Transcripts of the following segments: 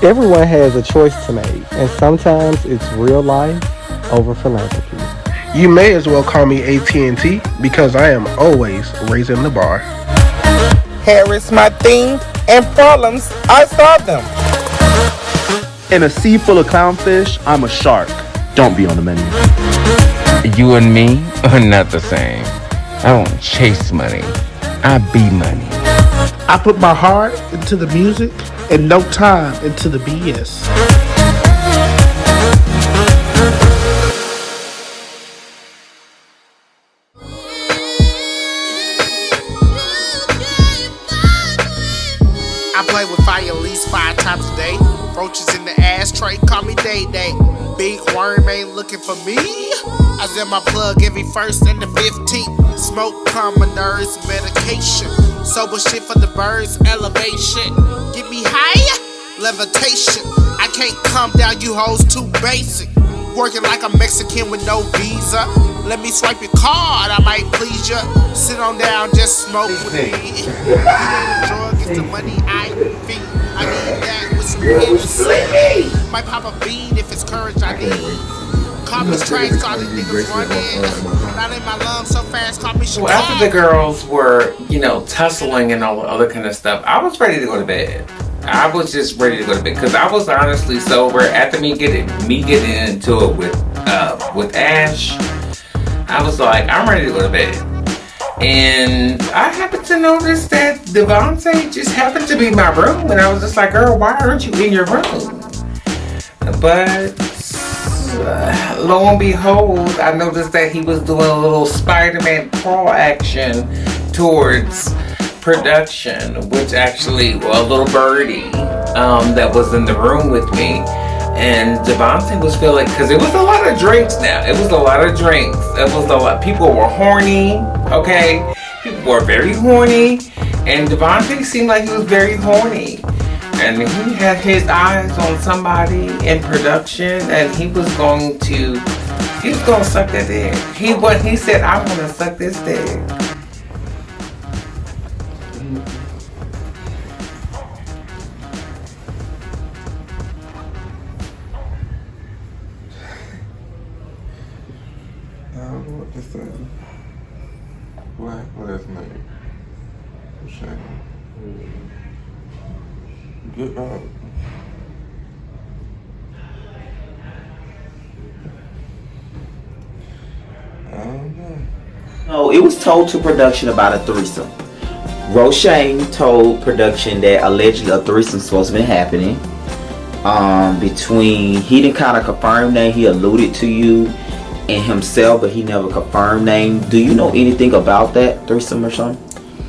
Everyone has a choice to make, and sometimes it's real life over philanthropy. You may as well call me AT&T because I am always raising the bar. Hair is my thing, and problems, I solve them. In a sea full of clownfish, I'm a shark. Don't be on the menu. You and me are not the same. I don't chase money. I be money. I put my heart into the music and no time into the BS. I play with fire at least 5 times a day. Roaches in the ashtray, call me Day Day. Big worm ain't looking for me. I zip my plug every 1st and the 15th. Smoke calm my nerves, medication. Sober shit for the birds, elevation. Get me higher, levitation. I can't come down, you hoes too basic. Working like a Mexican with no visa. Let me swipe your card, I might please ya. Sit on down, just smoke with me. The drug is the money I feed. I need that with some Hennessy. Might pop a bean if it's courage I need. Call me straight, call these niggas running. Not in my lungs so fast, call me Well, after the girls were, tussling and all the other kind of stuff, I was ready to go to bed. I was just ready to go to bed because I was honestly sober after me getting into it with Ash. I was like, I'm ready to go to bed. And I happened to notice that Devontae just happened to be in my room, and I was just like, girl, why aren't you in your room? But lo and behold, I noticed that he was doing a little Spider-Man crawl action towards production, which actually, a little birdie that was in the room with me. And Devontae was feeling, because it was a lot of drinks now. It was a lot of drinks. It was a lot. People were horny, okay? People were very horny. And Devontae seemed like he was very horny. And he had his eyes on somebody in production, and he was going to suck that dick. He said, I want to suck this dick. I don't know what to say. Black last night. Shame. Get up. I don't know. No, it was told to production about a threesome. Roshane told production that allegedly a threesome supposed to be happening. Between, he didn't kind of confirm that, he alluded to you and himself, but he never confirmed name. Do you know anything about that threesome or something?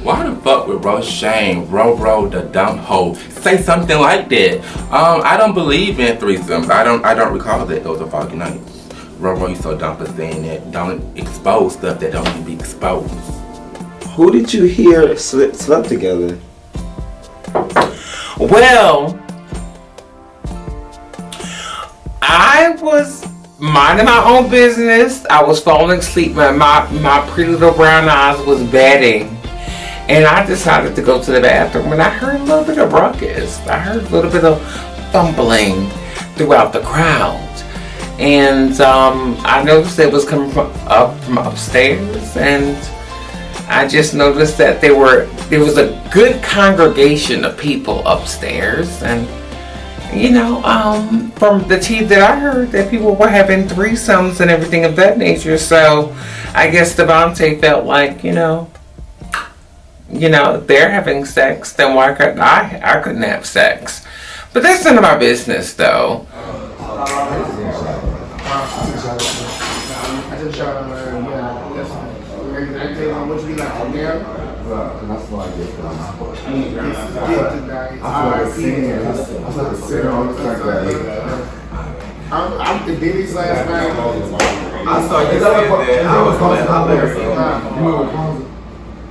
Why the fuck would Roshane, Ro the dumb hoe, say something like that? I don't believe in threesomes. I don't recall that those are foggy nights. Ro, you so dumb for saying that. Don't expose stuff that don't need to be exposed. Who did you hear slept together? Well, I was minding my own business. I was falling asleep. My pretty little brown eyes was batting. And I decided to go to the bathroom, and I heard a little bit of ruckus. I heard a little bit of fumbling throughout the crowd. And I noticed it was coming from upstairs, and I just noticed that there was a good congregation of people upstairs. And from the tea that I heard, that people were having threesomes and everything of that nature. So I guess Devontae felt like, they're having sex, then why couldn't I couldn't have sex? But that's none of my business, though. I'm the Denny's last night. I saw you saying that. I was going to holler. You remember Kwanzaa?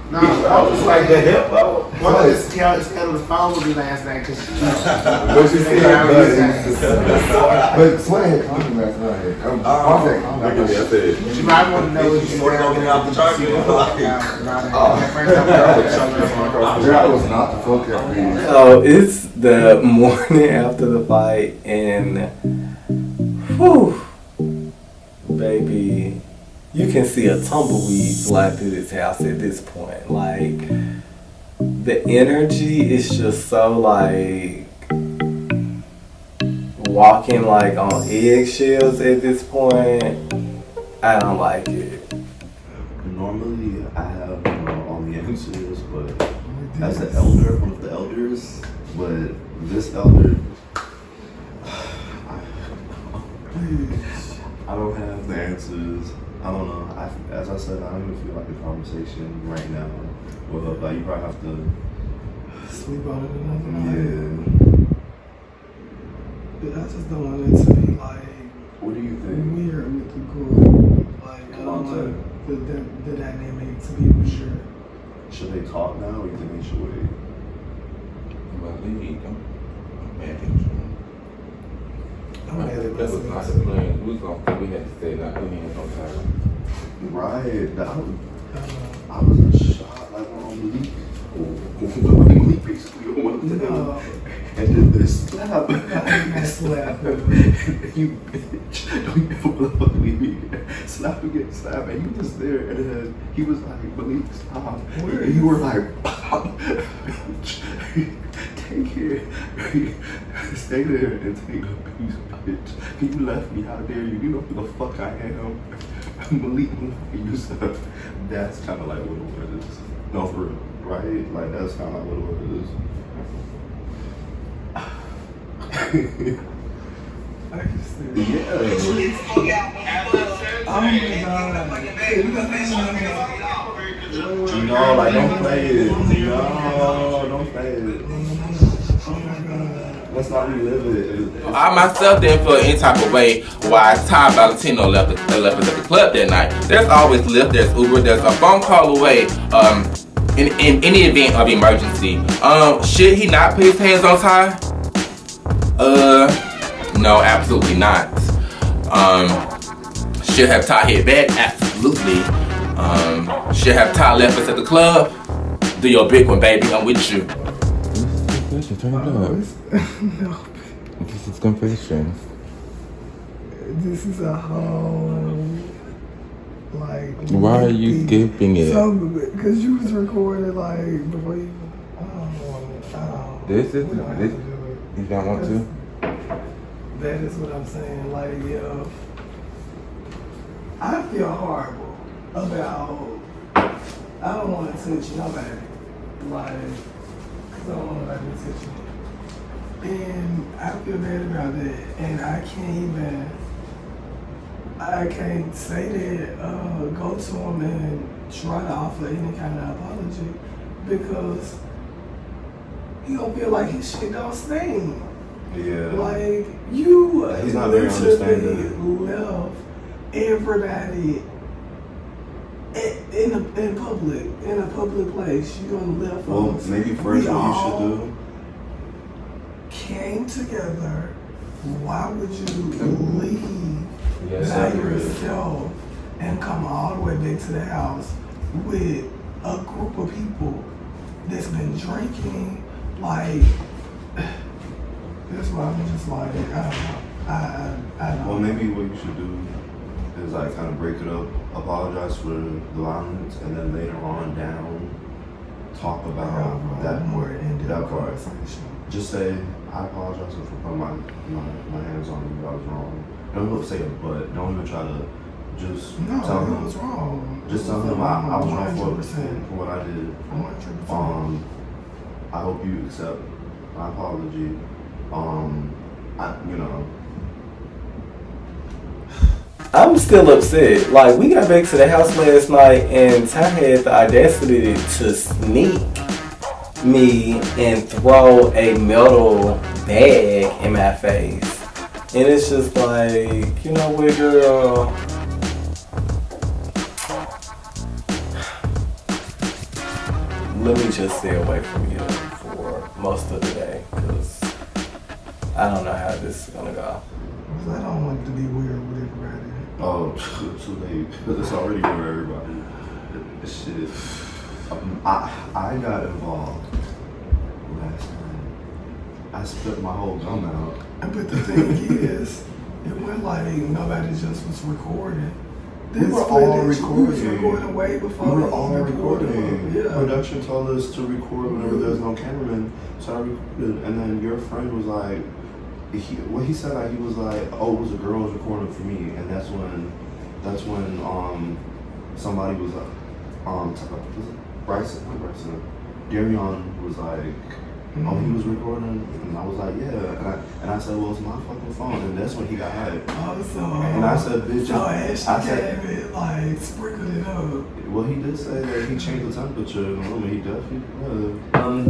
No, I was like the hip though. one of the Taylor's phone would be last night because she But she said but Sway had called me last night. I said she might want to know if you Morning gonna get off the chart. that was not the focus. So it's the morning after the fight, and whew, baby, you can see a tumbleweed fly through this house at this point. Like, the energy is just so like walking like on eggshells at this point. I don't like it. Normally, I have all the answers, but as an elder, one of the elders, but this elder, I don't have the answers. I don't know. As I said, I don't even feel like a conversation right now. Well, but you probably have to Sleep on it another night. Yeah. But I just don't want it to be like What do you think? weird with the group. Like, I don't Kwanzaa. want the dynamic to be weird. Should they talk now, or you think they should wait? Maliek, I'm mad at you. I'm mad at That was not the plan. We had to stay not put hands on time. Right. I was in shock, like on Maliek. Maliek basically went to him and did this slap. Slap. You bitch, don't ever fucking leave me here. Slap again, slap. And he was there, and then he was like, Maliek, stop. And you were like, pop. Take it. Stay there and take the piece, bitch. You left me, how dare you? You know who the fuck I am. Maliek, you said. That's kind of like what it is. No, for real, right? Like, that's kind of like what it is. I can see it. Yeah. Oh my God. No, like, don't play it. No, don't play it. Oh my God. Let's not relive it. I myself didn't feel any type of way why Ty Valentino left us at the club that night. There's always Lyft, there's Uber, there's a phone call away. In any event of emergency. Should he not put his hands on Ty? No, absolutely not. Should have Ty hit back? Absolutely. Should have Ty left us at the club? Do your big one, baby. I'm with you. Turn it up. No. This is confession. This is a whole, like... Why are you skipping it? Because you was recording, like, before you... I don't want to... This is... We don't have This, to do it. you don't want to? That is what I'm saying. Like, yo, I feel horrible about... I don't want to touch nobody. Like, because I don't want nobody to touch me. And I feel bad about that. And I can't say that, go to him and try to offer any kind of apology because he gonna feel like his shit don't sting. Yeah. Like, you He's not very literally understanding. left everybody in a public place. You gonna left Well, us. maybe first We what you all should do. came together. Why would you leave Yes, by sir. yourself and come all the way back to the house with a group of people that's been drinking? Like, that's why I'm just like, I don't know. Well, maybe what you should do is like kind of break it up, apologize for the violence, and then later on down, talk about that more in-depth that part. conversation. Just say, I apologize for putting my hands on you. I was wrong. Don't say it, but don't even try to just No, tell it him. was wrong. Just tell him I was wrong 100%. for what I did. 100%. I hope you accept my apology. I'm still upset. Like, we got back to the house last night and Ty had the audacity to sneak me and throw a metal bag in my face. And it's just like, you know what, girl? let me just stay away from you for most of the day, because I don't know how this is gonna go. I don't want it to be weird with everybody. Oh, too late. Because it's already with everybody. Shit. I got involved last time. I split my whole gum out. But the thing is, it went like nobody just was recording. We were all recording. We was recording way before. We were all recording. Yeah. Production told us to record whenever there's no cameraman. So I recorded, and then your friend was like, he said like he was like, oh, it was a girl recording for me, and that's when somebody was Bryson, Darion was like, oh, he was recording, and I was like, yeah, and I said, well, it's my fucking phone, and that's when he got hired. And I said, bitch, I said, it, like, sprinkled it up. Well, he did say that he changed the temperature in the room, and he definitely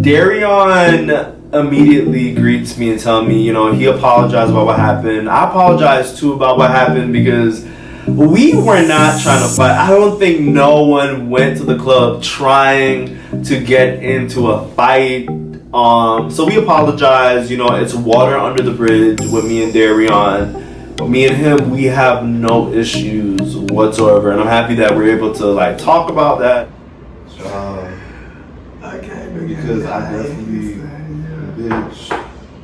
did. Darion immediately greets me and tells me, you know, he apologized about what happened. I apologize too about what happened because we were not trying to fight. I don't think no one went to the club trying to get into a fight. So we apologize. You know, it's water under the bridge with me and Darion. Me and him, we have no issues whatsoever, and I'm happy that we're able to like talk about that. I can't because I definitely, bitch.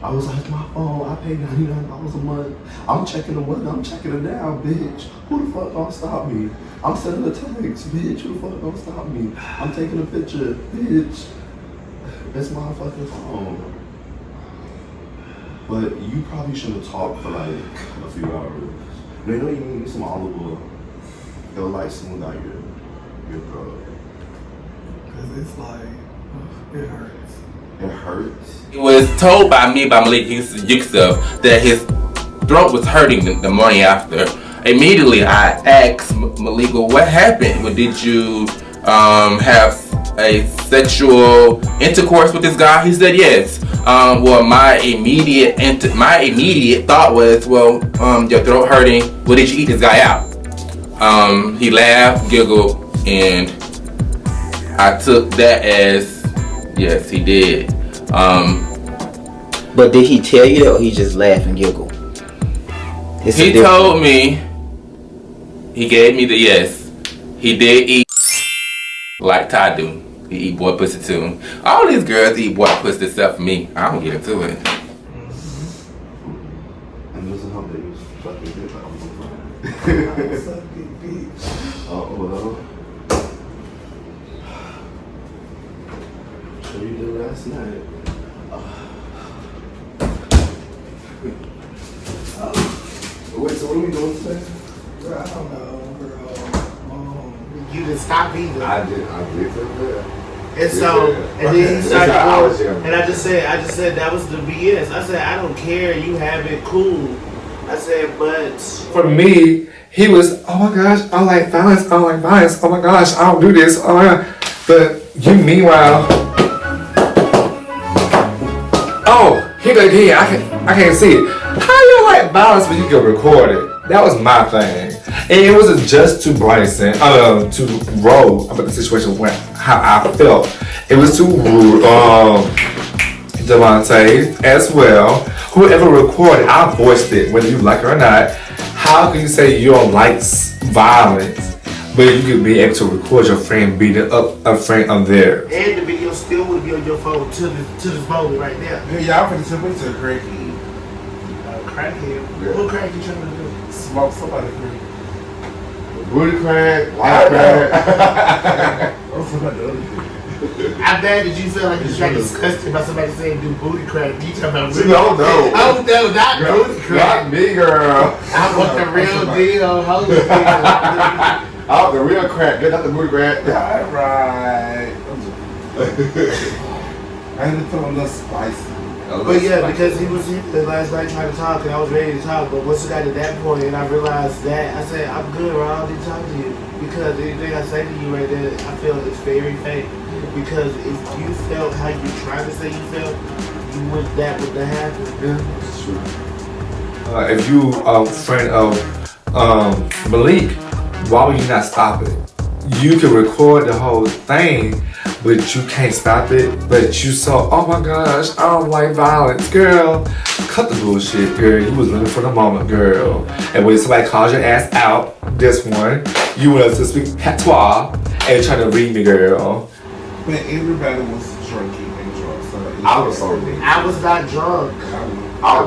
I was like, my phone, I paid $99 a month. I'm checking the money, I'm checking it now, bitch. Who the fuck gonna stop me? I'm sending a text, bitch. Who the fuck gonna stop me? I'm taking a picture, bitch. It's my fucking phone. But you probably shouldn't talk for like a few hours. You know, you need some olive oil. It'll like smooth out your throat. Cause it's like, it hurts. It hurts. It was told by Maliek Ty that his throat was hurting the morning after. Immediately I asked Maliek, well, what happened? Well, did you have a sexual intercourse with this guy? He said yes. Well, my immediate thought was, well, your throat hurting. Well, did you eat this guy out? He laughed, giggled, and I took that as yes, he did. But did he tell you that, or he just laughed and giggled? He told me. He gave me the yes. He did eat like Ty do. He eat boy pussy too. All these girls eat boy pussy except for me. I don't get into it. And this is how they use fucking dick. Oh, well. So you did last night. Wait, so what are we doing today? I don't know, girl. You didn't stop either. I did that. And so, and then he started going, and I just said that was the BS. I said, I don't care, you have it, cool. I said, but for me, he was, oh my gosh, I like violence, oh my gosh, I don't do this, oh my God. But you, meanwhile, oh, here go again, I can't see it. How you like violence when you can record it? That was my thing. And it wasn't just to Bryson, to Ro about the situation, how I felt. It was to Devontae as well. Whoever recorded, I voiced it, whether you like it or not. How can you say you don't like violence, but you could be able to record your friend beating up a friend of theirs? and the video still would be on your phone to this moment right now. Hey, y'all finna tip into a crackhead. Crackhead. What crack you trying to do? Smoke somebody crack. Booty crack, white crack. I'm talking about the other thing. I bet that you feel like you got disgusted by somebody saying do booty crack. You talking about real? No. Oh no, not booty crack. Not me, girl. I want the real deal, holy deal. I want the real crack, not the booty crack. Right. I had to put on the spicy. But yeah, because he was here last night trying to talk, and I was ready to talk. But once it got to that point, and I realized that, I said, I'm good, bro. I don't need to talk to you. Because anything I say to you right there, I feel it's very fake. Because if you felt how you trying to say you felt, you would that wouldn't have happened. Yeah, that's true. If you are a friend of Maliek, why would you not stop it? You can record the whole thing, but you can't stop it. But you saw, oh my gosh, I don't like violence, girl. Cut the bullshit, girl. You was living for the moment, girl. And when somebody calls your ass out, this one, you went up to speak patois and try to read me, girl. But everybody was drinking and drunk. So I was sober. I was not drunk. I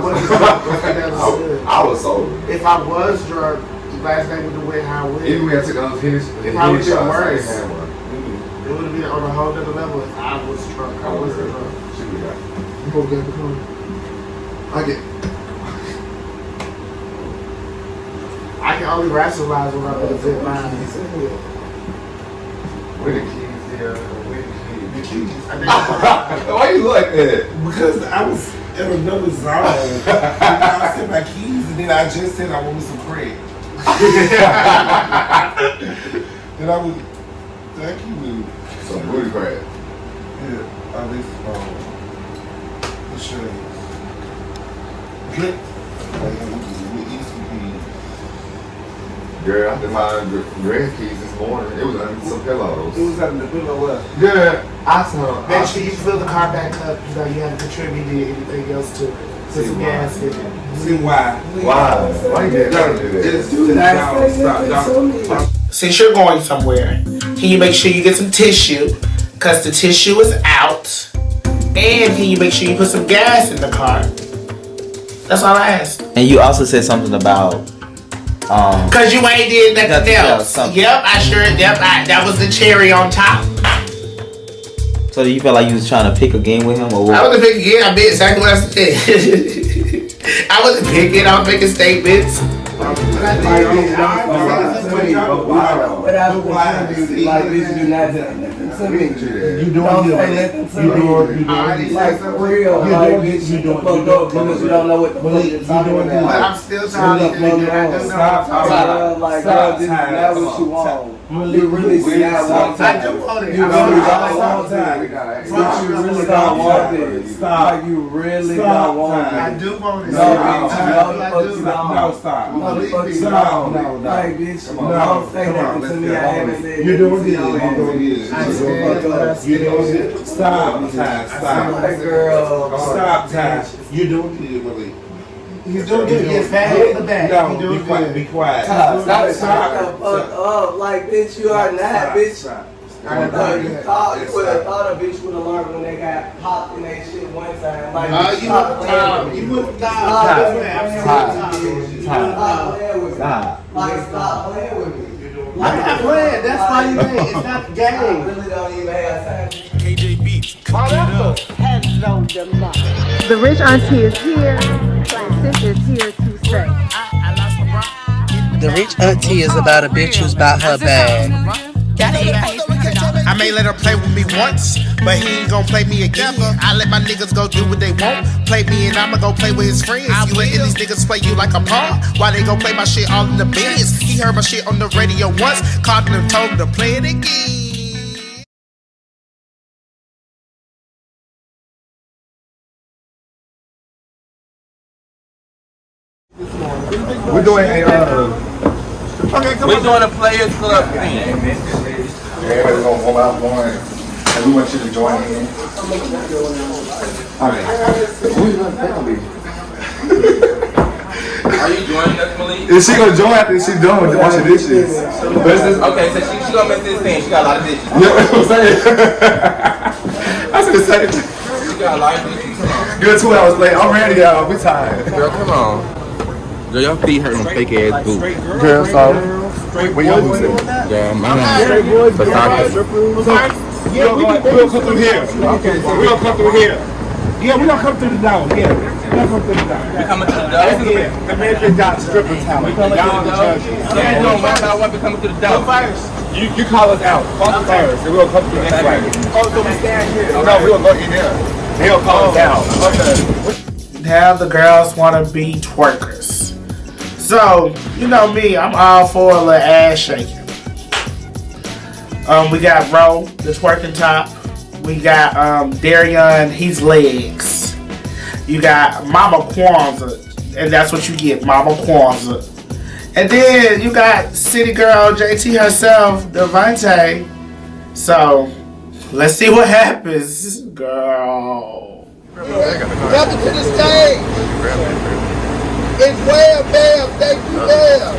was sober. If I was drunk, last night would have went how I went. Even when I took those hits, If I was doing worse, it would have been on a whole other level if I was drunk. I wasn't drunk. You gonna get the car? I can only rationalize when I'm in a good mind. Where the keys there? Where the keys? I think Why you like that? Because I was in another zone. I said my keys, and then I just said I wanted some crack. And I was, thank you. Some booty crack. Yeah, at least, for sure. Good. We eat some keys. Girl, I did my grand keys this morning. It was under some pillows. It was under the pillow what? Girl, I saw. make sure you fill the car back up. You know, you haven't contributed anything else to it. Put some gas in it. See why? Why? Why you gotta do that? Just do that. Stop. Since you're going somewhere, can you make sure you get some tissue? Because the tissue is out. And can you make sure you put some gas in the car? That's all I asked. And you also said something about Because you ain't did nothing else. something. Yep, that was the cherry on top. So do you feel like you was trying to pick a game with him or what? I wasn't picking it. I did exactly what I said. I wasn't picking. I was making statements. Like, bitch, do not do nothing to me. You doing like for real. Like, bitch, you doing fucked up because you don't know what the fuck you're talking about. But I'm still trying to get it. Stop. Like, girl, this is not what you want. You really see how long time. I do want it. You really don't want it. But you really don't want it. Stop. Like, you really don't want it. I do want it. No, bitch, no, the fuck you don't. No, stop. No, the fuck you don't. No, like, bitch, don't say that to me. I haven't said You're doing good. You're doing good. Stop. Like, girl. Stop, time. You're doing good, Maliek. He's doing good. Get fat in the back. No, be quiet. Be quiet. Stop the fuck up. Like, bitch, you are not, bitch. You would have thought a bitch would have learned when they got popped in that shit one time. Like, You would have thought. Like, stop playing with me. I'm not playing. That's why you made. It's not the game. I really don't even have time. The rich auntie is here. Sis is here to say. The rich auntie is about a bitch who's about her bag. I may let her play with me once, but he ain't gon' play me again. I let my niggas go do what they want. Play me and I'ma go play with his friends. You letting these niggas play you like a pawn? Why they gon' play my shit all in the bins? He heard my shit on the radio once, called him and told him to play it again. We're doing a We're doing a Players Club thing. everybody's gonna warm out going, and we want you to join in. Alright. Are you joining us, Maliek? Is she gonna join after she's done with washing dishes? Okay, so she gonna miss this thing. She got a lot of dishes. Yeah, that's what I'm saying. That's what I'm saying. She got a lot of dishes. Come on. Good 2 hours late. I'm ready, y'all. We tired. Girl, come on. Girl, your feet hurt them fake ass boots. Girl, so where your boots at? Girl, my name is Yeah, we'll come through here. Okay, so we'll come through here. Yeah, we're gonna come through the door. Yeah, we're gonna come through the door. We coming to the door? Yeah, the American got stripper talent. We coming to the door? Yeah, no, one by one, we coming to the door. You call us out. Call us first, and we'll come through next way. Oh, so we stand here. No, we'll go in there. He'll call us out. Okay. Now the girls want to be twerkers. So, you know me, I'm all for a little ass shaking. We got Ro, the twerking top. We got Darian, he's legs. You got Mama Kwanzaa, and that's what you get, Mama Kwanzaa. And then you got City Girl JT herself, Devante. So, Let's see what happens, girl. Welcome to the stage. It's Wham Bam. Thank you, Bam.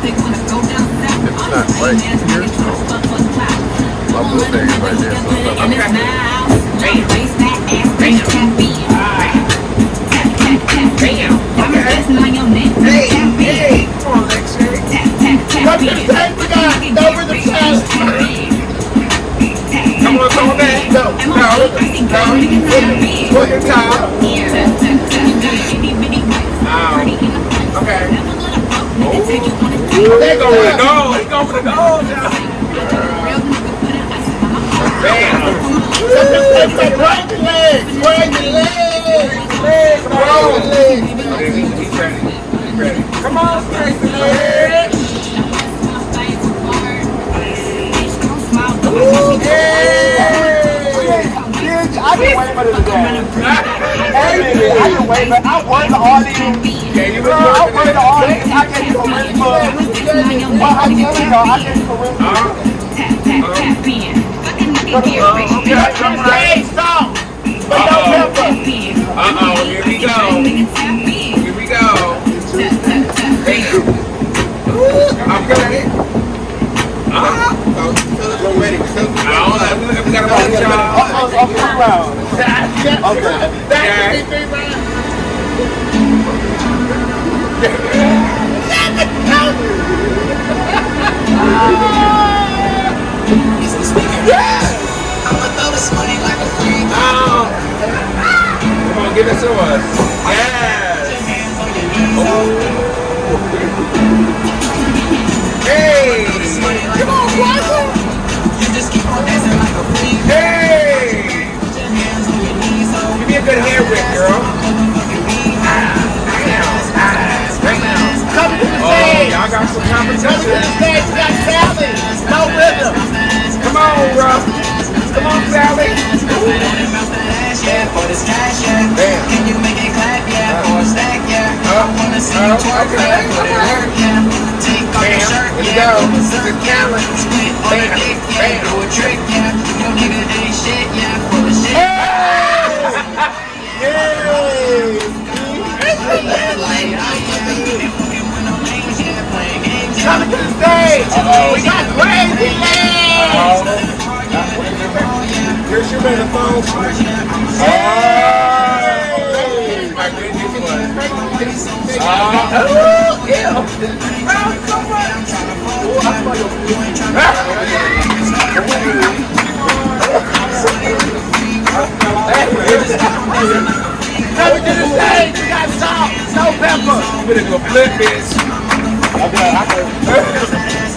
It's not right here. My little thing is right there. So Welcome to the stage. We got no rhythm challenge. Come on, come on back. No. Put your time. Okay. They go for the goal. They go for the goal now. Bam. Break the legs. Break the legs. He's ready. Come on, break the legs. I've been waiting for this day. I've been waiting, but I want the audience. Girl, I want the audience. I get charisma. But I tell you, I get charisma. Hey, stop! But no pepper. Here we go. Here we go. I'm ready. Ready. We got a bunch of Come on, give it to us. Yes. Hey. Come on, Bryson. Hey. Give me a good hair whip, girl. Come to the Oh, stage. y'all got some competition. Come to the stage. We got Sally. No rhythm. Come on, bro. Come on, Sally. Bam. Can you make it clap, yeah, for a stack, yeah. I wanna see you twerk, yeah, put it hurt, yeah. Take off your shirt, yeah, berserk, yeah. Split on the dick, yeah, do a trick, yeah. Your nigga ain't shit, yeah, full of shit. Coming to the stage. We got Crazy Legs. Here's your microphone. Coming to the stage. We got salt, no pepper. We're gonna go flip this.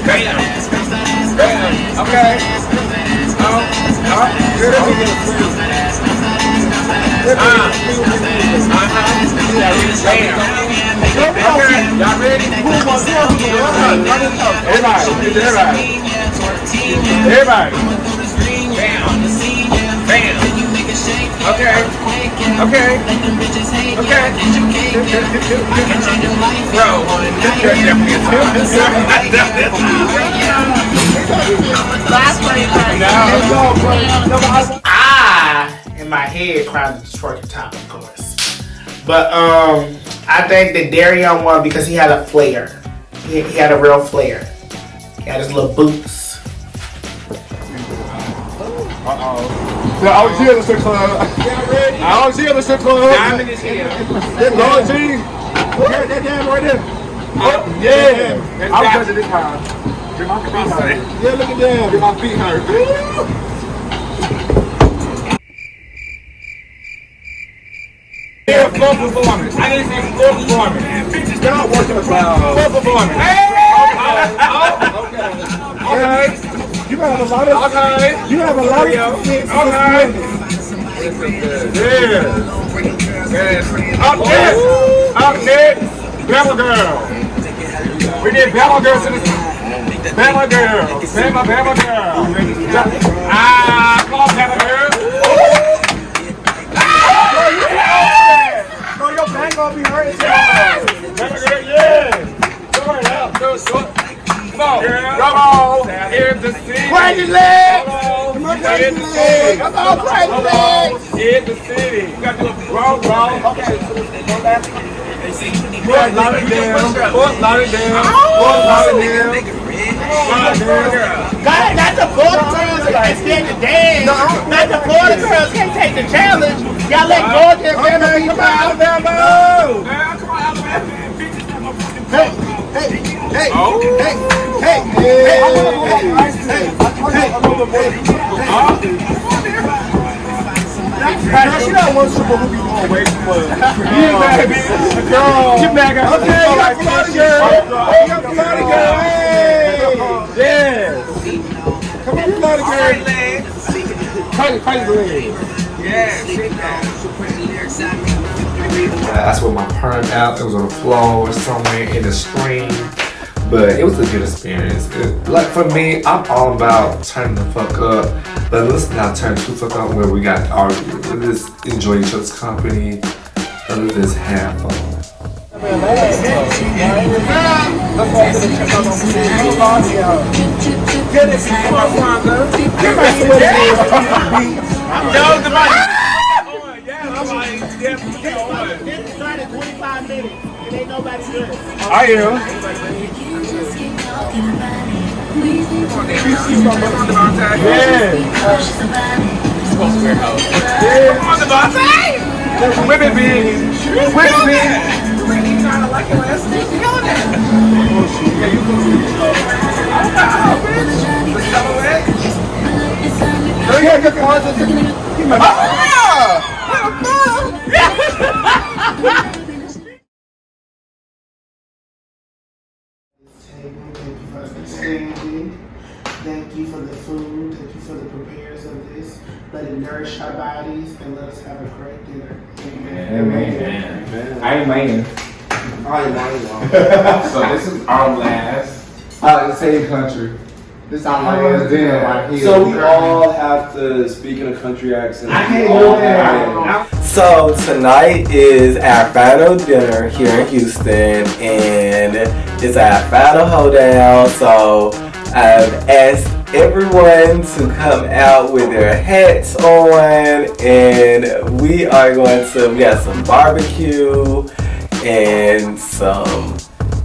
Bam. Okay. Y'all ready? Everybody. Bam. Okay. Bro. In my head, cried the twerking top, of course. But I think that Darion won because he had a flair. He had a real flair. He had his little boots. the OG of the strip club. The OG of the strip club. Diamond is here. That OG. Yeah, that damn right there. Oh, yeah. I'm touching this time. My feet hurt. Yeah, look at that. My feet hurt. Yeah, floor performance. I need to see floor performance. You're not working the crowd. Floor performance. Hey! Okay. You have a lot of. Okay. You have a lot of. Okay. Yeah. Yes. Up next. Up next. Bama girl. We need Bama girl to the. Bama girl. Bama girl. Ah, come on, Bama girl. Your bang gonna be hurting. Yeah. Come on, come on. Come on. Here's the scene. Crazy leg. Come on. in the city. Come on, Bryson. In the city. You got to do a roll. Okay, so go back. Fort Lauderdale. Fort Lauderdale. Fort Lauderdale. God, not the Florida girls that can't stand the dance. Not the Florida girls can't take the challenge. Y'all let Georgia and Alabama be proud. Alabama. Come on, Alabama. Hey. Girl, she not one super who be going away from us. Yeah, baby. Girl. Get back up. Okay, you got Florida girl. You got Florida girl. Hey. Yes. Come on, Florida girl. Fight the leg. Yeah, shake that. That's what my perm out. It was on the floor somewhere in the stream. But it was a good experience. Like for me, I'm all about turning the fuck up. But let's not turn too fuck up where we got to argue. Let's just enjoy each other's company. And let's just have fun. I am. Women big. Women big. Thank you for the food. Thank you for the preparers of this. Let it nourish our bodies and let us have a great dinner. Amen. Amen. So this is our last. The same country. This is our last dinner right here. So we all have to speak in a country accent. I can't do that. So tonight is our final dinner here in Houston, and it's our final hoedown. So I've asked everyone to come out with their hats on, and we got some barbecue and some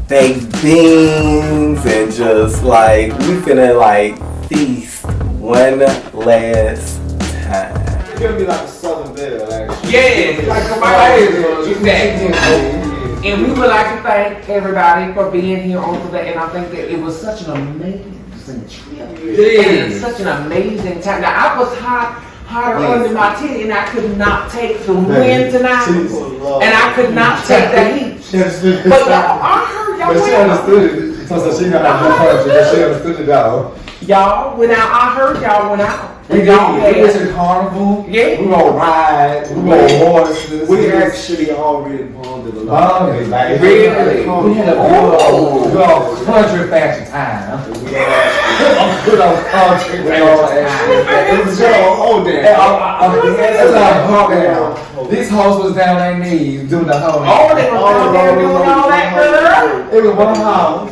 baked beans, and just like we finna like feast one last time. It's gonna be like a Southern Belle, actually. Yes, exactly. And we would like to thank everybody for being here on today. And I think that it was such an amazing trip. And it's such an amazing time. Now I was hotter under my tent, and I could not take the wind tonight, and I could not take the heat. But y'all, I heard y'all. But she understood it. So she got out of country, but she understood it though. Y'all went out. I heard y'all went out. We went to the carnival. Yeah. We gonna ride. We gonna horses. We actually already bonded a lot. Bonded, like really? We had a good old country fashion time. Good old country fashion time. It was good old day. These hoes was down their knees doing the whole. Oh, they were down there doing all that, girl. It was one house.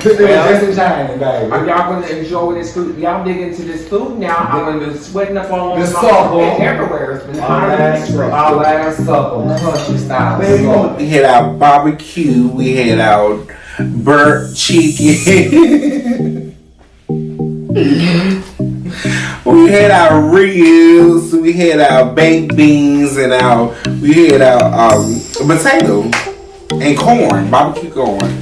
Just in China, baby. Y'all gonna enjoy this food. Y'all dig into this food now. I'm gonna be sweating up on the supper everywhere. It's been our last supper, country style. We had our barbecue. We had our burnt chicken. We had our ribs. We had our baked beans, and we had our potato and corn, barbecue corn.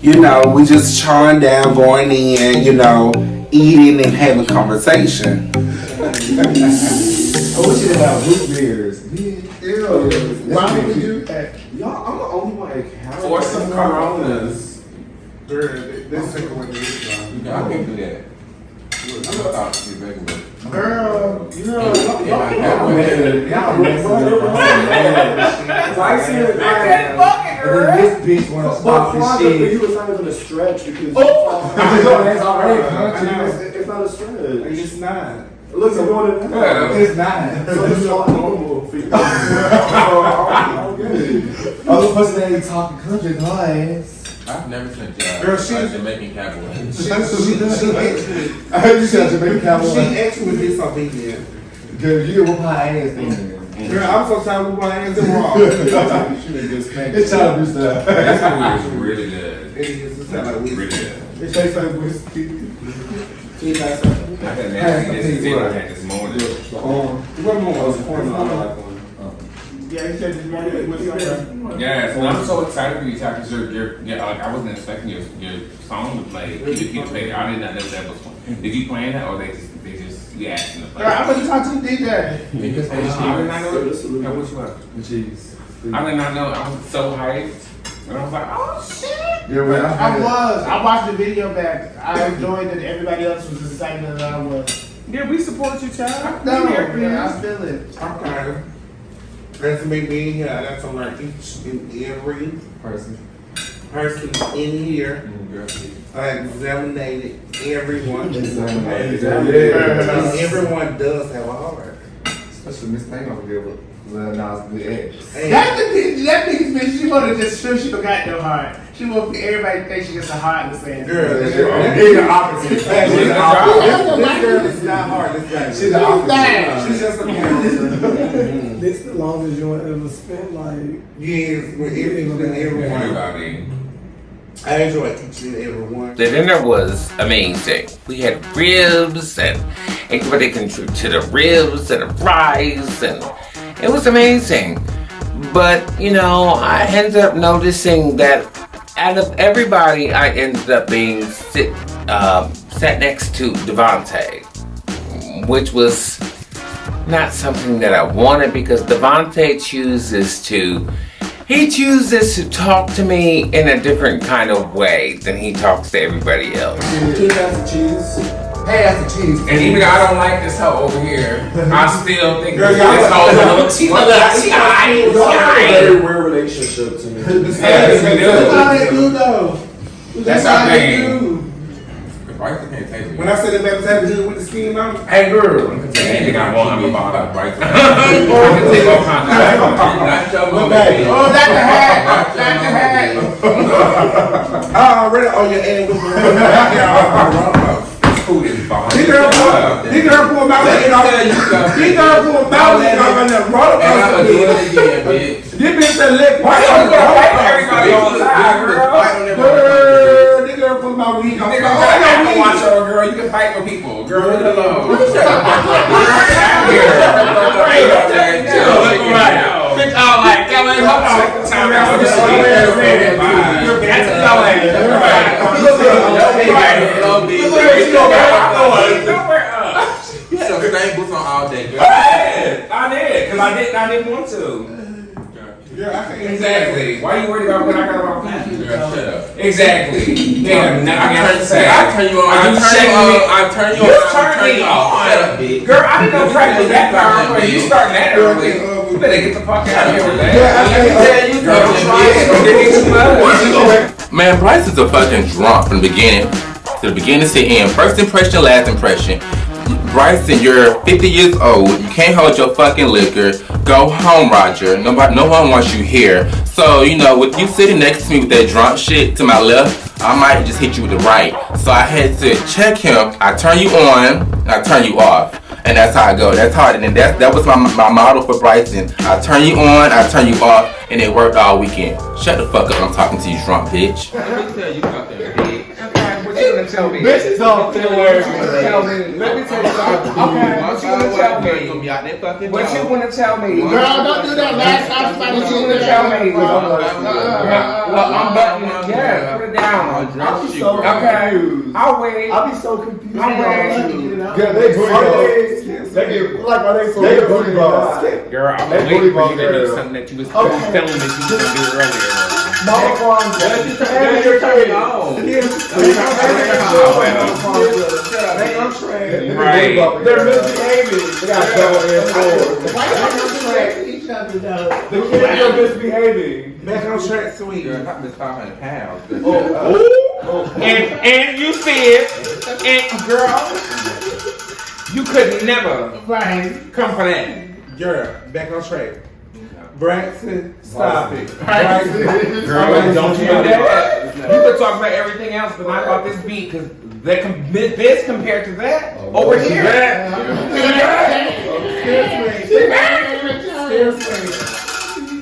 You know, we just chawing down, going in, you know, eating and having conversation. I wish you had root beers. Why would you do that? Y'all, I'm the only one that can. For some Coronas. This second one is I can do that. I'm gonna talk to you regular. Girl, Y'all this bitch wanna stop this shit. You was not even a stretch because it's already country. It's not a stretch. It's not. Look, you're going to that. It's not. So this is all normal for you. Other person ain't talking country, nice. I've never seen a Girl, she's Jamaican cowboy. I heard you said Jamaican cowboy. She actually disobedient. Girl, you get whoop her ass then. Girl, I'm so tired of whoop my ass and wrong. She done just smacked. It's time to do stuff. That movie is really good. It is. It's like Really good. it tastes like whiskey. I had this morning. What more? Yeah, you said this morning with your Yes, and I'm so excited for you, Ty, because like, I wasn't expecting your song to play. Keep play. I did not know that was one. Did you plan that, or they just you asked them to play? I'm gonna talk to the DJ. I did not know it. Which one? The cheese. I did not know. I was so hyped. And I was like, oh shit! Yeah, well, I watched the video back. I enjoyed that everybody else was excited as I was. Yeah, we support you, child. No, I feel it. Okay. That's me being here. That's on like each and every person in here. I examinated everyone. Everyone does have a heart. Especially Miss Payne over here with Nas the ex. That biggest bitch, she wanna just show she forgot no heart. She want everybody to think she gets a heart in the same. Girl, that's the opposite. This girl is not hard. She's the opposite. She's just a character. This the longest you want ever spent, like. Yes, with everyone. I enjoy teaching everyone. The dinner was amazing. We had ribs and everybody contributed to the ribs and the fries, and it was amazing. But, you know, I ended up noticing that out of everybody, I ended up being sat next to Devontae, which was not something that I wanted, because Devontae chooses to talk to me in a different kind of way than he talks to everybody else. Half the cheese. And even though I don't like this hoe over here, I still think this hoe is a little She's a very weird relationship to me. That's our thing. Bryson can't take it. When I said that man was having good with the skin on, hey girl, I can tell you anything I want. I'm about Bryson. I can take all kinds of oh, that's the hat. That's the hat. I already on your ass. Food is behind. He girl pull him out and then roll across the bed. This bitch said lick. Why you gonna fight everybody on the side, girl? This girl pull my weed off. I can watch her, girl. You can fight for people. Girl, leave it alone. Bitch, all like, hold on. Time out. That's You had the same boots on all day, girl. I did, because I didn't want to. Exactly. Why are you worried about what I got on my feet? Girl, shut up. Exactly. Damn, I turn you on. I turn you off. Shut up, bitch. Girl, I didn't know practice that far away. You starting that early. You better get the fuck out of here with that. Man, Bryce is a fucking drunk from the beginning to the end. First impression, last impression. Bryson, you're 50 years old. You can't hold your fucking liquor. Go home, Roger. No one wants you here. So, you know, with you sitting next to me with that drunk shit to my left, I might just hit you with the right. So I had to check him. I turn you on, I turn you off. And that's how I go. That's hard. And that was my model for Bryson. I turn you on, I turn you off, and it worked all weekend. Shut the fuck up, I'm talking to you, drunk bitch. Let me tell you something, bitch. What you gonna tell me? Bitches don't feel words. Let me tell you something. Okay, what you gonna tell me? What you wanna tell me? Girl, don't do that last time. What you wanna tell me? I'm buttoning. Yeah, put it down. Okay, I'll wait. I'll be so confused. I'm waiting. Girl, they booty balls. They get like, are they so booty balls? Girl, I'm waiting for you to do something that you was telling that you was gonna do earlier. Mama Kwanzaa. Right. They're misbehaving. They got double air forward. The kids are misbehaving. Back on track, sweet. Girl, not Miss 500 pounds. And you said, and girl, you could never come for that. Girl, back on track. Bryson, stop it. Girl, don't you do that. could talk about everything else, but not about this beat, because this compared to that over here.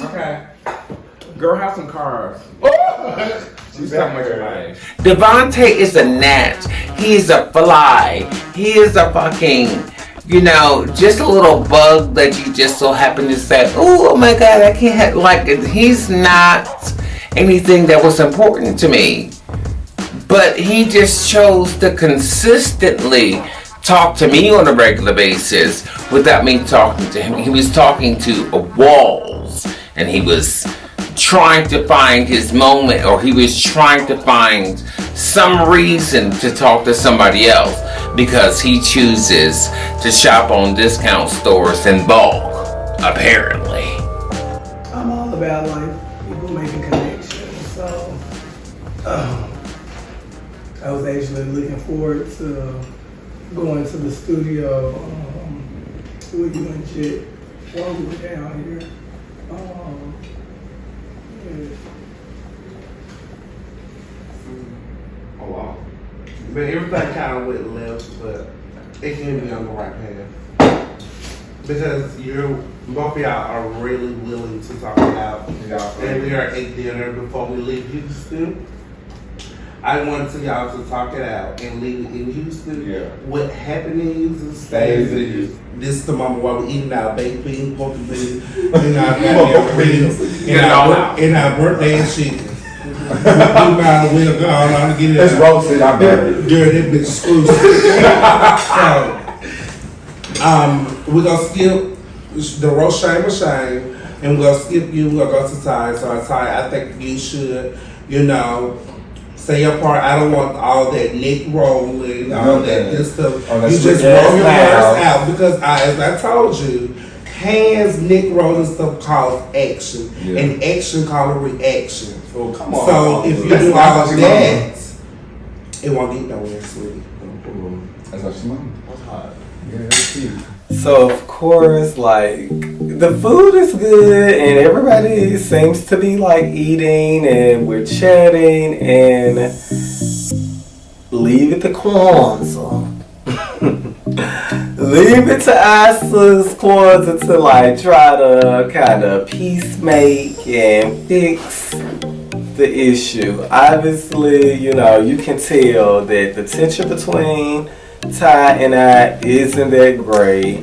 Okay. Girl, have some cars. She's so much alive. Devontae is a gnat. He's a fly. He is a fucking, just a little bug that you just so happen to say, oh my God, I can't have, like, he's not anything that was important to me. But he just chose to consistently talk to me on a regular basis without me talking to him. He was talking to walls, and he was trying to find his moment, or he was trying to find some reason to talk to somebody else because he chooses to shop on discount stores in bulk, apparently. I'm all about like people making connections, so I was actually looking forward to going to the studio with you and Chip while we were down here. Oh wow. But everything kind of went left, but it can be on the right path. Because both of y'all are really willing to talk it out. And we are at dinner before we leave Houston. I wanted y'all to talk it out and leave it in Houston. Yeah. What happened in Houston stays in Houston. This is the moment while we're eating our baked beans, pork beans, and our goddamn ribs, and our birthday and chicken. We might as well go on to get it. That's roasted. I'm dirty. Dirty, bitch, exclusive. So, we're gonna skip the roast shame or shame, and we're gonna skip you. We're gonna go to Ty. So Ty, I think you should, say your part. I don't want all that neck rolling, all that good stuff. You just roll your words out because as I told you, hands, neck rolling stuff cause action, and action cause a reaction. Oh, come on. So if you do all of that, it won't get nowhere, sweetie. That's what she wanted. That's hot. Yeah, that's cute. So of course, like, the food is good and everybody seems to be like eating and we're chatting and leave it to Kwanzaa. Leave it to Isla's Kwanzaa to like try to kind of peacemake and fix the issue. Obviously, you can tell that the tension between Ty and I isn't that great,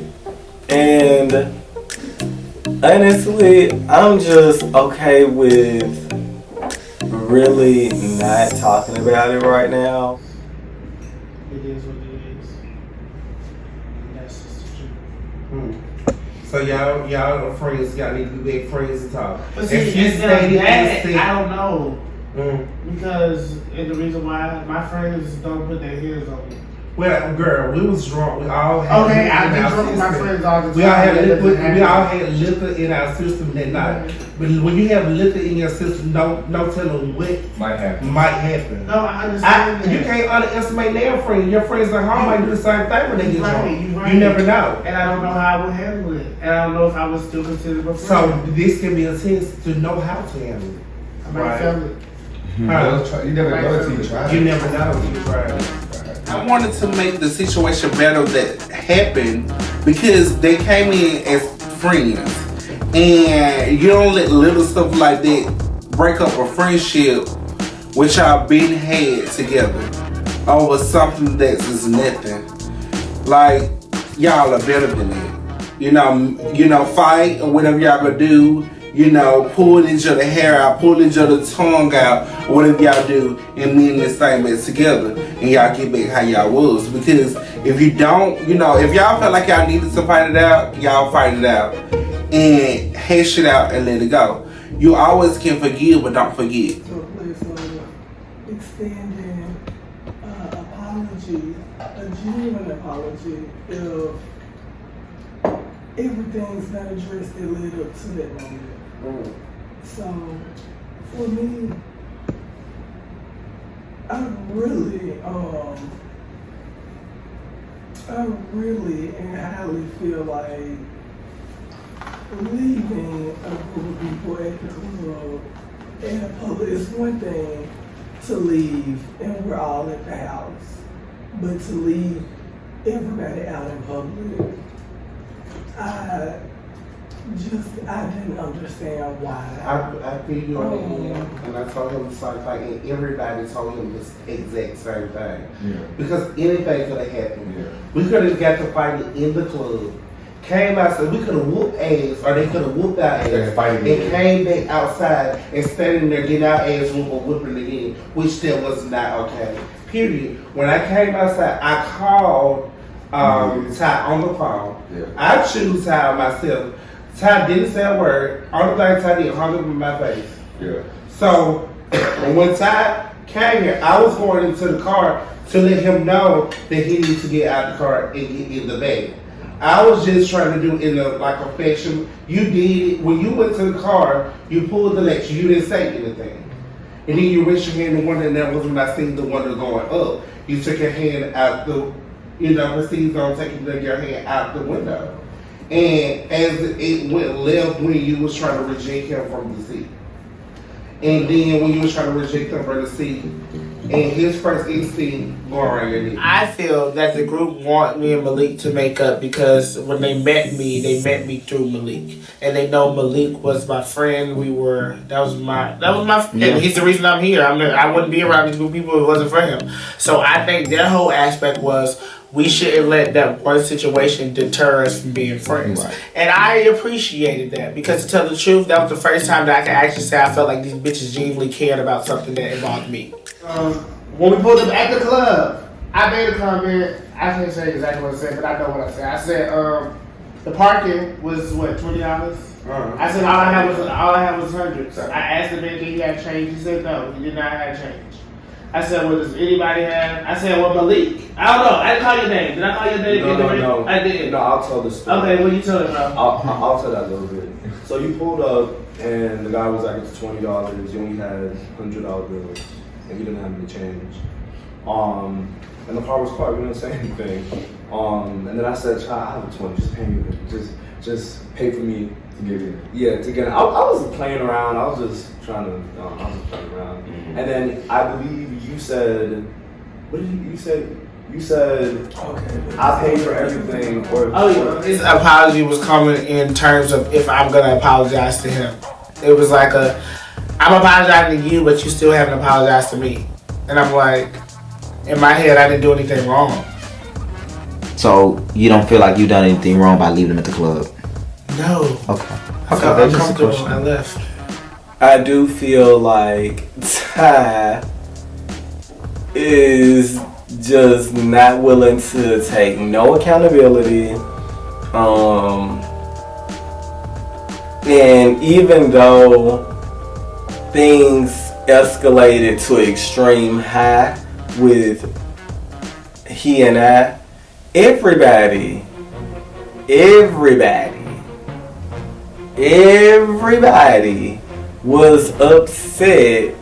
and honestly, I'm just okay with really not talking about it right now. It is what it is. And that's just the truth. So y'all are friends. Y'all need to be big friends and talk. But see, I don't know. Because and the reason why my friends don't put their hands on me. Well, girl, we was drunk. We all had okay, I've been drunk with my friends all the time. We all had liquor in our system that night. But when you have liquor in your system, no telling what might happen. No, I understand. You can't underestimate their friends. Your friends at home might do the same thing when they get drunk. You never know. And I don't know how I would handle it. And I don't know if I would still consider it a friend. So this can be a test to know how to handle it. I might fail it. You never know until you try. You never know until you try. I wanted to make the situation better that happened because they came in as friends, and you don't let little stuff like that break up a friendship which y'all been had together over something that's just nothing. Like, y'all are better than that. You know, fight or whatever y'all gonna do. Pull each other hair out, pull each other tongue out, whatever y'all do, and me and this thing back together, and y'all get back how y'all was. Because if you don't, if y'all felt like y'all needed to fight it out, y'all fight it out, and hash it out and let it go. You always can forgive, but don't forget. So extending apology, a genuine apology, if everything's not addressed that led up to that moment. So, for me, I really and highly feel like leaving a group of people at the club in public is one thing. to leave and we're all at the house, but to leave everybody out in public, I didn't understand why. I feel you on the end, and I told him the same thing, and everybody told him the exact same thing. Yeah. Because anything could have happened. Yeah. We could have got to fighting in the club, came outside, we could have whooped ass, or they could have whooped our ass, and came back outside and standing there getting our ass whooped or whipping again, which that was not okay. Period. When I came outside, I called Ty on the phone. Yeah. I choose Ty myself. Ty didn't say a word. Only thing Ty did hung up in my face. Yeah. So when Ty came here, I was going into the car to let him know that he needed to get out the car and get in the bag. I was just trying to do in a like affection. You did it when you went to the car. You pulled the lecture. You didn't say anything, and then you reached your hand in one, and that was when I seen the window going up. You took your hand out the, proceeded on taking your hand out the window. And as it went left, when you was trying to reject him from the seat, and then when you was trying to reject him from the seat, and his first instinct going around your knee. I feel that the group want me and Maliek to make up because when they met me through Maliek, and they know Maliek was my friend. That was my Yeah. and he's the reason I'm here. I wouldn't be around these group of people if it wasn't for him. So I think their whole aspect was, we shouldn't let that one situation deter us from being friends. Right. And I appreciated that, because to tell the truth, that was the first time that I could actually say I felt like these bitches genuinely cared about something that involved me. When we pulled up at the club, I made a comment. I can't say exactly what I said, but I know what I said. I said the parking was what, $20? I said all I had was hundreds. I asked the man, did he have change? He said no, he did not have change. I said, well, does anybody have? I said, well, Maliek. I don't know. I didn't call your name. Did I call your name? No. I did. No, I'll tell the story. Okay, well, you tell it, bro. I'll tell that a little bit. So you pulled up, and the guy was like, it's $20. You only had $100 bills, and you didn't have any change. And the car was quiet. We didn't say anything. And then I said, child, I have a 20. Just pay me. Just pay for me to get in. Yeah, to get in. I wasn't playing around. I was just trying to. I was just playing around. Mm-hmm. And then I believe you said, what did you said? You said, okay, I paid for everything. His apology was coming in terms of if I'm gonna apologize to him. It was like I'm apologizing to you, but you still haven't apologized to me. And I'm like, in my head, I didn't do anything wrong. So you don't feel like you done anything wrong by leaving at the club? No. Okay. I felt uncomfortable when I left. I do feel like Ty is just not willing to take no accountability. And even though things escalated to extreme high with he and I, everybody was upset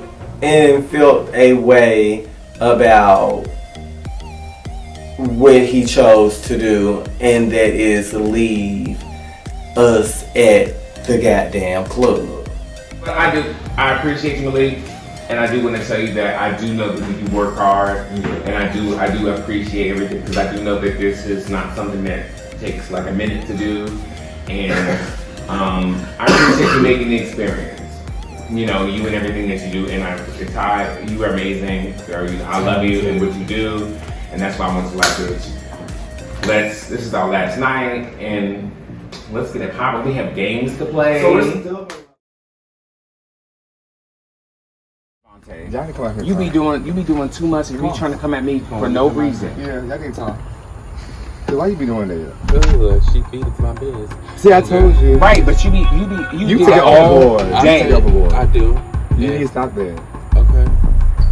and felt a way about what he chose to do, and that is leave us at the goddamn club. But I appreciate you, Maliek, and I do want to tell you that I do know that you work hard, and I do appreciate everything, because I do know that this is not something that takes like a minute to do, and I appreciate you making the experience. You know, you and everything that you do, and Ty, you are amazing. I love you and what you do, and that's why I want to like this. This is our last night, and let's get it popping. We have games to play. So let's do You be doing too much, and you trying to come at me for no reason. Yeah, y'all can talk. So why you be doing that? Good, she feeds my biz. See, I told you. Right, but you take it overboard. I do. You need to stop that.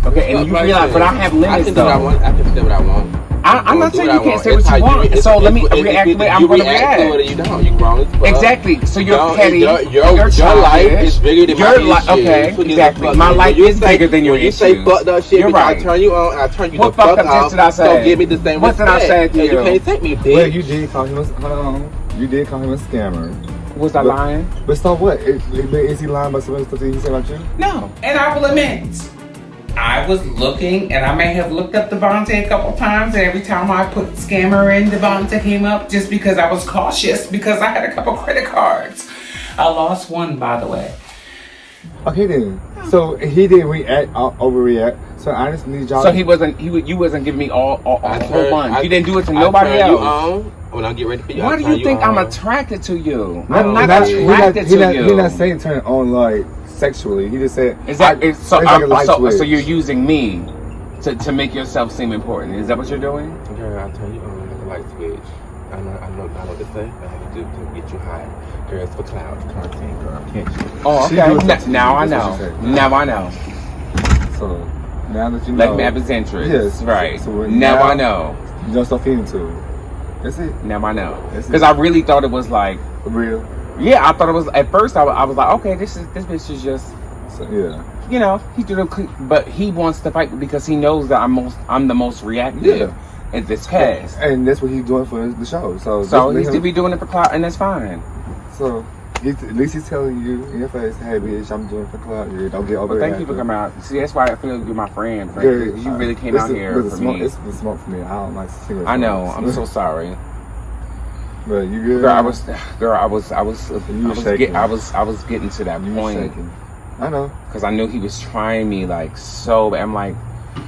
Okay, and you realize, but I have limits though. I can say what I want. I'm not saying you can't say what you want. So let me react the way I'm going to react. You don't. You grown as fuck. Exactly. So you're petty. Your life is bigger than my issues. Okay, exactly. My life is bigger than your issues. You say fucked up shit, you're right. I turn you on, I turn you what the fuck off. off. So give me the same what respect. What did I say to you? You can't take me, bitch. Well, you did call him you did call him a scammer. Was I lying? But so what? Is he lying about some of the stuff that he said about you? No. And I will admit, I was looking, and I may have looked up Devontae a couple times, and every time I put scammer in, Devontae came up just because I was cautious because I had a couple credit cards. I lost one, by the way. Okay then. So he didn't react, overreact. So I just need y'all. So you wasn't giving me all whole bunch. You didn't do it to nobody else. When I get ready for you, Why do you think I'm attracted to you? I'm not attracted to you. He's not saying turn on like sexually. He just said. So you're using me to make yourself seem important. Is that what you're doing? Girl, I'll turn you on like a light switch. I know the thing I have to do to get you high. Girls for clouds, content, girl. Can't you? Oh, okay. Now I know. Now I know. So now that you know, like Map is interest. Yes. Right. So now I know. You don't start feeling to it. That's it. Now I know. Because I really thought it was like real. Yeah, I thought it was. At first, I was like, okay, this bitch is just. So, yeah. You know, he did but he wants to fight because he knows that I'm the most reactive in this cast, and that's what he's doing for the show. So he's to be doing it for clout, and that's fine. So at least he's telling you in your face, "Hey, bitch, I'm doing it for clout. Yeah, don't get over it." Thank you for coming out. See, that's why I feel you're my friend. You really came out here for me. It's the smoke for me. I don't like cigarettes. I know. I'm so sorry. But you good? Girl, I was getting to that point. I know. Because I knew he was trying me like so bad. I'm like,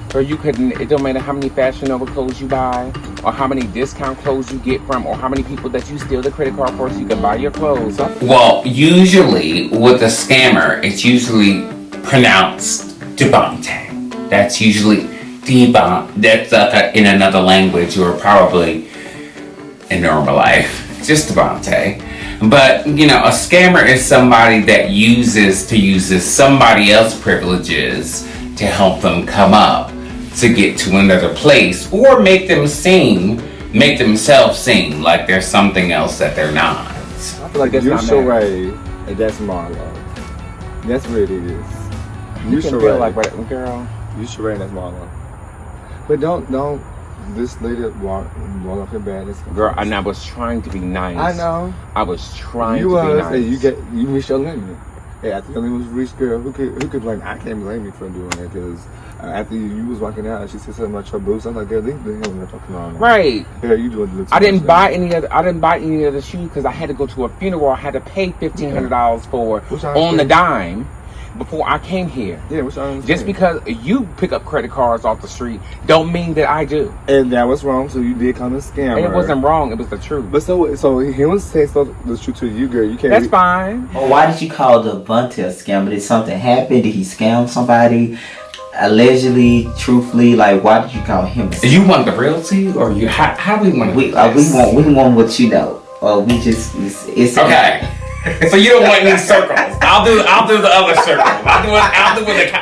girl, you couldn't, it don't matter how many Fashion Nova clothes you buy, or how many discount clothes you get from, or how many people that you steal the credit card for so you can buy your clothes. Well, usually with a scammer, it's usually pronounced Devontae. That's usually Devon. That's in another language or probably in normal life. Just Devontae. But, you know, a scammer is somebody that uses somebody else's privileges to help them come up to get to another place or make themselves seem like there's something else that they're not. I feel like you're Sheree and that's Marlo. That's what it is. You can feel like, girl. You Sheree and that's Marlo. But don't. This lady walk off your bed. Girl, and I was trying to be nice. I know. I was trying to be nice. And you reached your limit. Yeah, after your limit was reached, girl, who could blame? I can't blame you for doing it because after you was walking out, she said something about your boobs. I'm like, girl, leave the hell fucking on. Right. Yeah, you doing the. I didn't buy any other shoes because I had to go to a funeral. I had to pay $1,500 for on the dime. Before I came here. Yeah, which I understand. Just because you pick up credit cards off the street don't mean that I do. And that was wrong, so you did come and scam And it wasn't wrong, it was the truth. But so he was saying the truth to you, girl. You can't. That's fine. Well, why did you call Devontae a scammer? Did something happen? Did he scam somebody? Allegedly, truthfully, like why did you call him? You want the realty, or you? How we want? We want what you know. We just it's okay. So you don't want these circles. I'll do the other circles. I'll do the.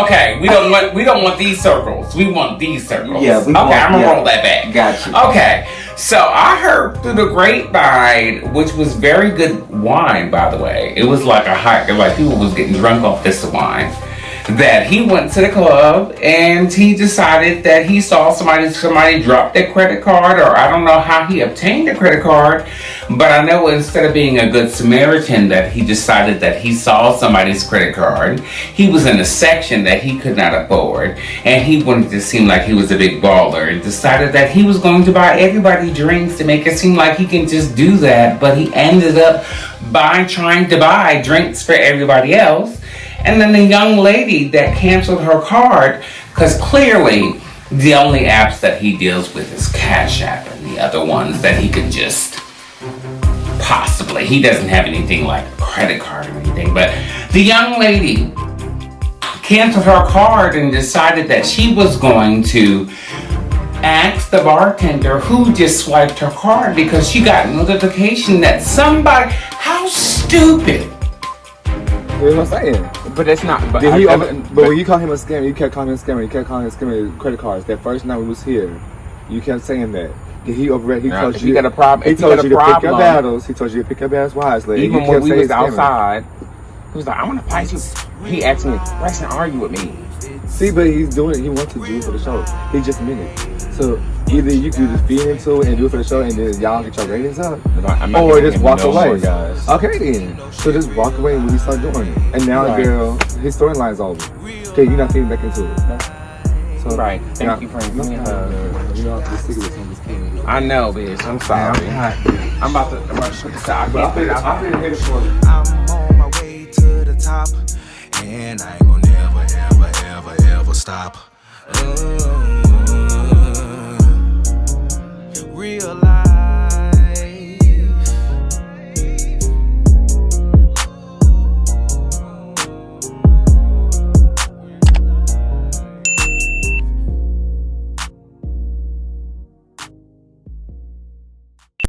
Okay, we don't want these circles. We want these circles. Yeah. I'm gonna roll that back. Gotcha. Okay. So I heard through the grapevine, which was very good wine, by the way. It was like like people was getting drunk off this wine. That he went to the club and he decided that he saw somebody drop their credit card, or I don't know how he obtained the credit card, but I know instead of being a good Samaritan that he decided that he saw somebody's credit card. He was in a section that he could not afford and he wanted to seem like he was a big baller and decided that he was going to buy everybody drinks to make it seem like he can just do that, but he ended up trying to buy drinks for everybody else. And then the young lady that canceled her card, because clearly the only apps that he deals with is Cash App and the other ones that he could just possibly. He doesn't have anything like a credit card or anything. But the young lady canceled her card and decided that she was going to ask the bartender who just swiped her card because she got a notification that somebody. How stupid. That's what I'm saying. But that's not. But when you call him a scammer, you kept calling him a scammer. You kept calling him a scammer. Credit cards. That first night we was here, you kept saying that. Did he overreact? He told you. He got a problem. He told you to pick your battles. He told you to pick your battles wisely. Even when we was outside. He was like, I want to fight you. He asked me, Bryson, argue with me. See, but he wants to do it for the show. He just admitted it. So either you can just feed into it and do it for the show and then y'all get your ratings up, or just walk away. Guys. Okay then. So just walk away when we start doing it. And now, girl, his storyline's over. Okay, you're not feeding back into it. No? So, right. Thank you for giving me a hug. I know, bitch. I'm sorry. I'm about to put this out. I'm on my way to the top, and I ain't gonna never, ever, ever, ever stop.